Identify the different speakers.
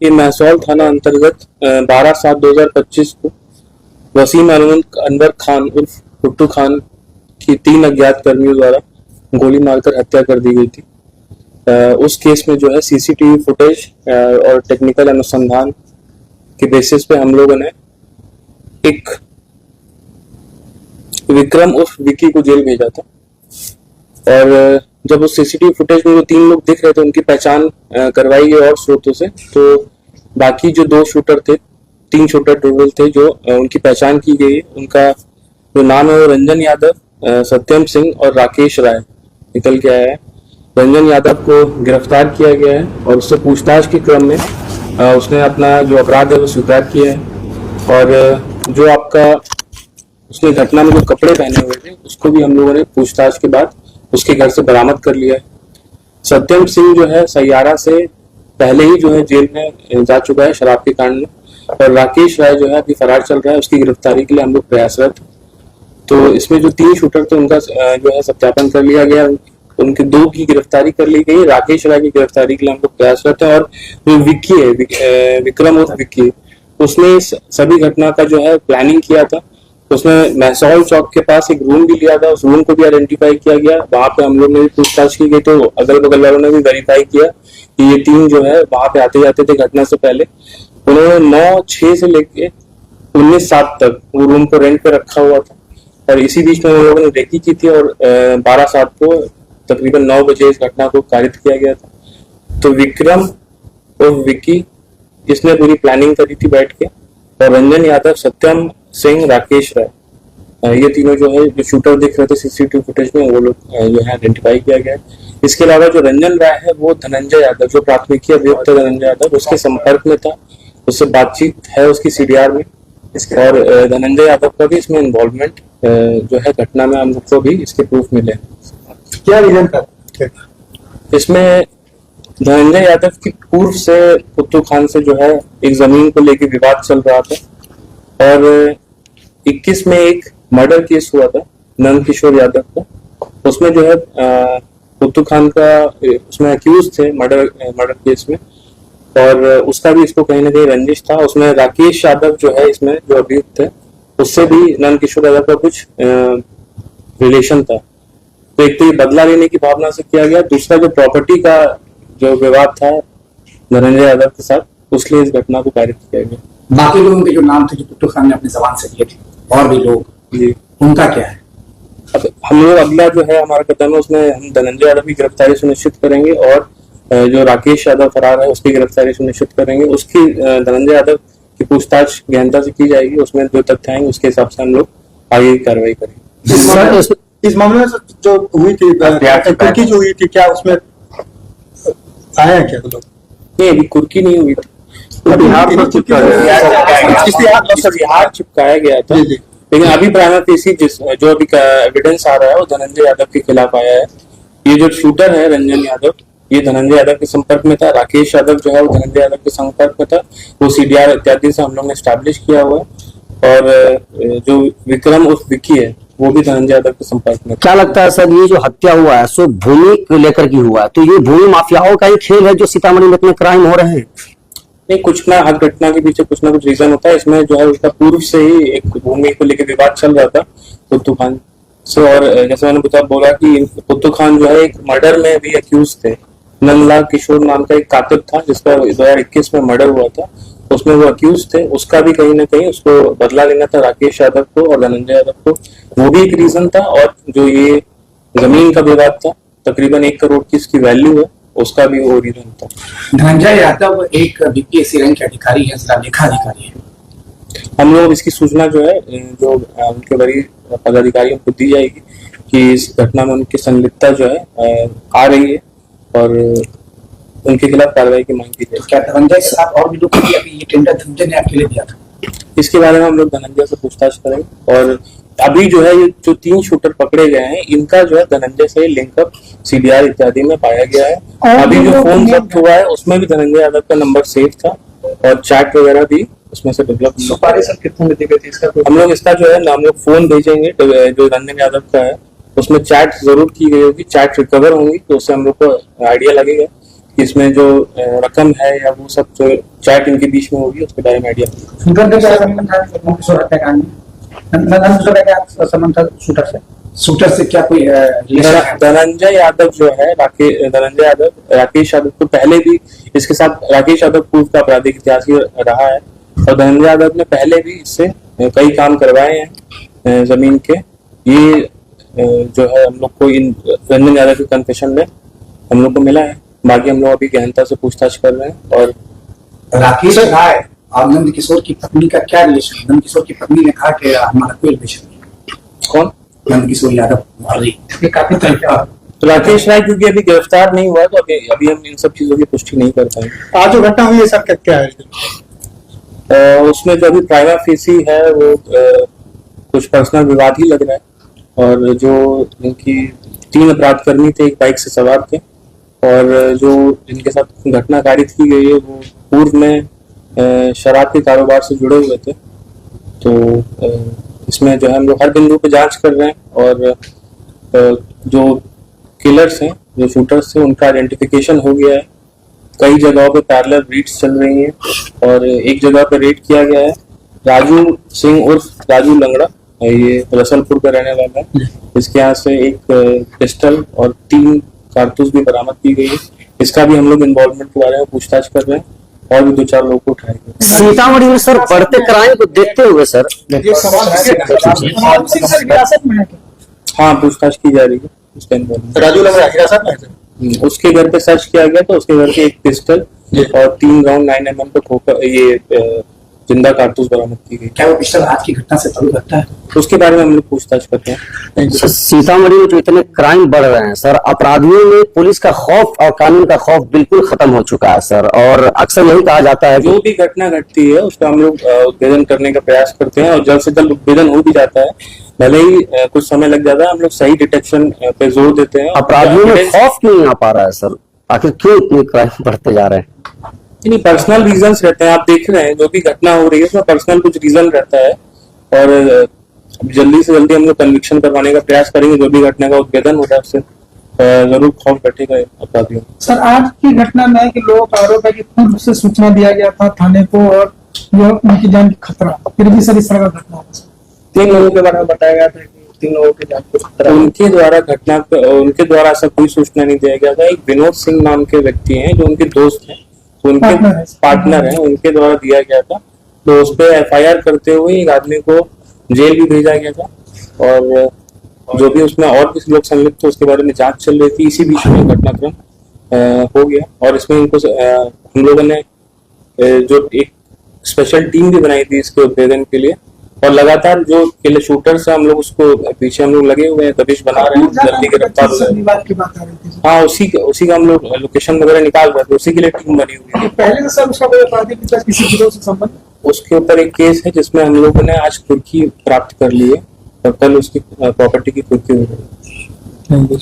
Speaker 1: ये महसौल थाना अंतर्गत 12/7/2025 को वसीम अनवर खान उर्फ भुट्टू खान की 3 अज्ञात कर्मियों द्वारा गोली मारकर हत्या कर दी गई थी। उस केस में जो है सीसीटीवी फुटेज और टेक्निकल अनुसंधान के बेसिस पे हम लोगों ने एक विक्रम उर्फ विक्की को जेल भेजा था। और जब उस सीसीटीवी फुटेज में जो 3 लोग दिख रहे थे उनकी पहचान करवाई गई और स्रोतों से, तो बाकी जो 2 शूटर थे, 3 शूटर टोटल थे जो उनकी पहचान की गई। उनका जो नाम है वो रंजन यादव, सत्यम सिंह और राकेश राय निकल के आया है। रंजन यादव को गिरफ्तार किया गया है और उससे पूछताछ के क्रम में उसने अपना जो अपराध है वो स्वीकार किया है। और जो आपका उसने घटना में जो कपड़े पहने हुए थे उसको भी हम लोगों ने पूछताछ के बाद उसके घर से बरामद कर लिया है। सत्यम सिंह जो है सैयारा से पहले ही जो है जेल में जा चुका है शराब के कांड में, और राकेश राय जो है अभी फरार चल रहा है। उसकी गिरफ्तारी के लिए हम लोग प्रयासरत। तो इसमें जो 3 शूटर थे उनका जो है सत्यापन कर लिया गया, उनके 2 की गिरफ्तारी कर ली गई। राकेश राय की गिरफ्तारी के लिए हम लोग प्रयासरत है। और जो विक्की है, विक्रम और विक्की, उसने सभी घटना का जो है प्लानिंग किया था। उसने महसौल चौक के पास एक रूम भी लिया था, उस रूम को भी आइडेंटिफाई किया गया। वहां पे हम लोग ने भी पूछताछ की गई, तो अगल बगल वालों ने भी वेरीफाई किया कि ये 3 जो है वहां पे आते जाते थे घटना से पहले। उन्होंने 9/6 से लेके 19/7 तक वो रूम को रेंट पे रखा हुआ था, और इसी बीच में हम लोगों ने रेकी की थी और 12/7 को तकरीबन 9 बजे इस घटना को कारित किया गया था। तो विक्रम और विक्की इसने पूरी प्लानिंग करी थी बैठ के, और रंजन यादव, सत्यम सिंह, राकेश राय, ये तीनों जो है जो शूटर दिख रहे थे सीसीटीवी फुटेज में, वो लोग जो है आइडेंटिफाई किया गया है। इसके अलावा जो रंजन राय है वो धनंजय यादव, जो प्राथमिकी अभियुक्त है धनंजय यादव, उसके संपर्क में था, उससे बातचीत है उसकी सीडीआर में। और धनंजय यादव का भी इसमें इन्वॉल्वमेंट जो है घटना में हम लोग को भी इसके प्रूफ मिले।
Speaker 2: क्या रीजन था
Speaker 1: इसमें? धनंजय यादव की पूर्व से भुट्टू खान से जो है एक जमीन को लेकर विवाद चल रहा था, और 21 में एक मर्डर केस हुआ था नंद किशोर यादव का। उसमें जो है भुट्टू खान का उसमें अक्यूज थे मर्डर केस में, और उसका भी इसको कहीं ना कहीं रंजिश था। उसमें राकेश यादव जो है इसमें जो अभियुक्त है उससे भी नंद किशोर यादव का कुछ रिलेशन था। तो एक तो ये बदला लेने की भावना से किया गया, दूसरा जो प्रॉपर्टी का जो विवाद था धनंजय यादव के साथ, उसलिए इस घटना को पारित किया गया।
Speaker 2: बाकी लोगों के जो नाम थे जो भुट्टू खान ने अपनी जबान से लिए थे, और भी लोग
Speaker 1: जी,
Speaker 2: उनका क्या है?
Speaker 1: अब हम लोग अगला जो है हमारा कदम है उसमें हम धनंजय यादव की गिरफ्तारी सुनिश्चित करेंगे, और जो राकेश यादव फरार है उसकी गिरफ्तारी सुनिश्चित करेंगे। उसकी धनंजय यादव की पूछताछ गहनता से की जाएगी, उसमें जो तथ्य आएंगे उसके हिसाब से हम लोग आगे की कार्रवाई करेंगे।
Speaker 2: इस मामले में जो हुई थी कुर्की जो हुई थी, क्या उसमें आए हैं क्या लोग?
Speaker 1: नहीं, अभी कुर्की नहीं हुई थी, इश्तिहार चिपकाया गया था। लेकिन अभी प्राइमा फेसी जो अभी का एविडेंस आ रहा है वो धनंजय यादव के खिलाफ आया है। ये जो शूटर है रंजन यादव, ये धनंजय यादव के संपर्क में था। राकेश यादव जो है वो धनंजय यादव के संपर्क में था, वो सीडीआर इत्यादि से हम लोग ने स्टैब्लिश किया हुआ है। और जो विक्रम उर्फ विक्की है वो भी धनंजय यादव के संपर्क में।
Speaker 3: क्या लगता है सर, ये जो हत्या हुआ है सो भूमि को लेकर की हुआ है, तो ये भूमि माफियाओं का ही खेल है जो सीतामढ़ी में इतने क्राइम हो रहे हैं?
Speaker 1: नहीं, कुछ ना, हर घटना के पीछे कुछ ना कुछ रीजन होता है। इसमें जो है उसका पूर्व से ही एक भूमि को लेकर विवाद चल रहा था भुट्टू खान से, और जैसे मैंने बोला कि भुट्टू खान जो है एक मर्डर में भी अक्यूज थे। नंदलाल किशोर नाम का एक कातिल था जिसका 2021 में मर्डर हुआ था, उसमें वो अक्यूज थे। उसका भी कहीं ना कहीं उसको बदला लेना था राकेश यादव को और धनंजय यादव को, वो भी एक रीजन था। और जो ये जमीन का विवाद था, तकरीबन 1 करोड़ की इसकी वैल्यू है, उसका भी वो रीजन था।
Speaker 2: धनंजय यादव एक बीपीएससी रैंक के अधिकारी है, जिला लेखा अधिकारी है।
Speaker 1: हम लोग इसकी सूचना जो है जो उनके वरीय पदाधिकारियों को दी जाएगी कि इस घटना में उनकी संलिप्तता जो है आ रही है, और उनके खिलाफ कार्रवाई की मांग की जाए।
Speaker 2: क्या धनंजय के साथ और भी लोग ये टेंडर धनंजय ने आपके लिए दिया था?
Speaker 1: इसके बारे में हम लोग धनंजय से पूछताछ करेंगे। और अभी जो है ये जो 3 शूटर पकड़े गए हैं, इनका जो है धनंजय से लिंकअप सीडीआर इत्यादि में पाया गया है। अभी जो फोन जब्त हुआ है उसमें भी धनंजय यादव का नंबर सेव था, और चैट वगैरह भी उसमें से डेवलप।
Speaker 2: सुपारी सर कितने में दी गई थी इसका?
Speaker 1: हम लोग इसका जो है ना, हम लोग फोन भेजेंगे जो रंजन यादव का है, उसमें चैट जरूर की गई होगी, चैट रिकवर होंगी, तो उससे हम लोग को आइडिया लगेगा कि इसमें जो रकम है या वो सब जो चैट इनके बीच में होगी उसके बारे में आइडिया।
Speaker 4: शूटर के क्या संबंध था नंदकिशोर हत्याकांड में? नंदकिशोर का क्या संबंध था शूटर से क्या कोई रिलेशन है?
Speaker 1: धनंजय यादव जो है धनंजय यादव राकेश यादव को पहले भी इसके साथ राकेश यादव पूर्व का आपराधिक इतिहास ही रहा है और धनंजय यादव ने पहले भी इससे कई काम करवाए हैं जमीन के। ये जो है हम लोग को इन रंजन यादव के कन्फेशन में हम लोग को मिला है। बाकी हम लोग अभी गहनता से पूछताछ कर रहे हैं। और
Speaker 4: राकेश राय और नंदकिशोर की पत्नी का क्या रिलेशन? नंदकिशोर की पत्नी ने कहा कि हमारा कोई रिलेशन नहीं।
Speaker 1: कौन?
Speaker 4: नंदकिशोर यादव। ये काफी
Speaker 1: तो राकेश राय क्योंकि अभी गिरफ्तार नहीं हुआ तो अभी हम इन सब चीजों की पुष्टि नहीं कर पाएंगे।
Speaker 2: आज जो घटना हुई है सर क्या है?
Speaker 1: उसमें जो अभी प्राइमा फेसी है वो कुछ पर्सनल विवाद ही लग रहा है और जो इनकी 3 अपराधकर्मी थे एक बाइक से सवार थे और जो इनके साथ घटना कारित की गई है वो पूर्व में शराब के कारोबार से जुड़े हुए थे। तो इसमें जो है हम लोग हर बिंदु पे जांच कर रहे हैं और जो किलर्स हैं जो शूटर्स थे उनका आइडेंटिफिकेशन हो गया है। कई जगहों पे पैरेलल रीड्स चल रही हैं और एक जगह पे रेड किया गया है। राजू सिंह उर्फ राजू लंगड़ा ये रसलपुर का रहने वाला है। इसके यहाँ से एक पिस्टल और 3 कारतूस भी बरामद की गई है। इसका भी हम लोग इन्वॉल्वमेंट के बारे में पूछताछ कर रहे हैं और भी 2-4 लोगों को उठाए गए।
Speaker 3: सीतामढ़ी में सर बढ़ते क्राइम को देखते हुए सर
Speaker 1: हाँ पूछताछ की जा रही है उसका इन्वॉल्वमेंट।
Speaker 2: राजू लग रहा है हिरासत में है सर।
Speaker 1: उसके घर पे सर्च किया गया तो उसके घर पे एक पिस्टल और 3 राउंड 9mm पे खोकर ये जिंदा कारतूस बरामद की गई।
Speaker 4: क्या वो पिस्टल आज की घटना से ताल्लुक रखता है?
Speaker 1: उसके बारे में हम लोग पूछताछ करते हैं।
Speaker 3: सीतामढ़ी में जो इतने क्राइम बढ़ रहे हैं सर, अपराधियों में पुलिस का खौफ और कानून का खौफ बिल्कुल खत्म हो चुका है सर। और अक्सर यही कहा जाता है
Speaker 1: जो भी घटना घटती है उसका हम लोग उद्भेदन करने का प्रयास करते हैं और जल्द से जल्द उद्भेदन हो भी जाता है। भले ही कुछ समय लग जाता है, हम लोग सही डिटेक्शन पे जोर देते हैं।
Speaker 3: अपराधियों में खौफ क्यों नहीं आ पा रहा है सर? आखिर क्यों इतने क्राइम बढ़ते जा रहे हैं?
Speaker 1: नहीं, पर्सनल रीजंस रहते हैं। आप देख रहे हैं जो भी घटना हो रही है उसमें पर्सनल कुछ रीजन रहता है और जल्दी से जल्दी हम लोग कन्विक्शन करवाने का प्रयास करेंगे। जो भी घटना का उद्भेदन हो रहा है उससे जरूर खौफ बैठेगा अपराधियों।
Speaker 5: सर आज की घटना में है कि लोगों का आरोप है कि पूर्व से सूचना दिया गया था थाने को और यह उनकी जान की खतरा, फिर भी सर इस तरह का घटना हुआ।
Speaker 1: 3 लोगों के बारे में बताया गया था कि 3 लोगों की जान को खतरा। उनके द्वारा ऐसा कोई सूचना नहीं दिया गया था। एक विनोद सिंह नाम के व्यक्ति हैं जो उनके दोस्त हैं, तो उनके पार्टनर हैं, उनके द्वारा दिया गया था। तो उस पर FIR करते हुए एक आदमी को जेल भी भेजा गया था और जो भी उसमें और भी लोग संलिप्त थे उसके बारे में जांच चल रही थी। इसी बीच में घटनाक्रम हो गया और इसमें इनको हम लोगों ने जो एक स्पेशल टीम भी बनाई थी इसके उद्भेदन के लिए और लगातार जो केले शूटर्स हैं हम लोग उसको पीछे हम लोग लगे हुए हैं, दबिश बना रहे हैं, जल्दी गिरफ्तार हो जाए। हाँ उसी का हम लोग लोकेशन वगैरह निकाल रहे थे, उसी के लिए टीम बनी हुई है।
Speaker 5: पहले से सर उसका कोई आपराधिक इतिहास किसी गिरोह से संबंध?
Speaker 1: उसके ऊपर एक केस है जिसमें हम लोगों ने आज कुर्की प्राप्त कर ली है और कल उसकी प्रॉपर्टी की कुर्की हो गई।